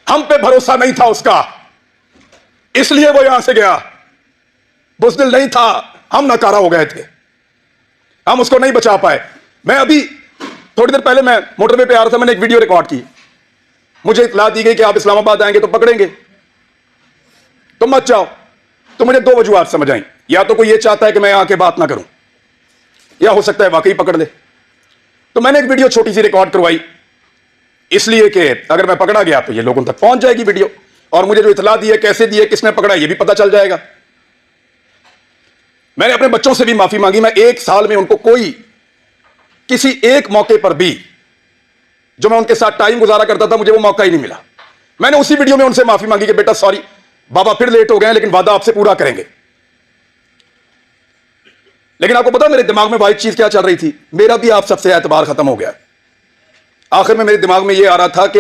हम पे भरोसा नहीं था उसका, इसलिए वो यहां से गया। बुज़दिल नहीं था, हम नाकारा हो गए थे, हम उसको नहीं बचा पाए। मैं अभी थोड़ी देर पहले मैं मोटरवे पे आ रहा था, मैंने एक वीडियो रिकॉर्ड की। मुझे इत्तला दी गई कि आप इस्लामाबाद आएंगे तो पकड़ेंगे, तुम मत जाओ। तो मुझे दो वजूहात समझ आई, या तो कोई ये चाहता है कि मैं यहां के बात ना करूं, या हो सकता है वाकई पकड़ ले। तो मैंने एक वीडियो छोटी सी रिकॉर्ड करवाई, इसलिए कि अगर मैं पकड़ा गया तो ये लोगों तक पहुंच जाएगी वीडियो, और मुझे जो इत्तला दी है, कैसे दी है, किसने पकड़ा, ये भी पता चल जाएगा। मैंने अपने बच्चों से भी माफी मांगी। मैं एक साल में उनको कोई किसी एक मौके पर भी जो मैं उनके साथ टाइम गुजारा करता था, मुझे वो मौका ही नहीं मिला। मैंने उसी वीडियो में उनसे माफी मांगी कि बेटा सॉरी बाबा, फिर लेट हो गए, लेकिन वादा आपसे पूरा करेंगे। लेकिन आपको पता मेरे दिमाग में वाइट चीज क्या चल रही थी? मेरा भी आप सबसे एतबार खत्म हो गया। आखिर में मेरे दिमाग में यह आ रहा था कि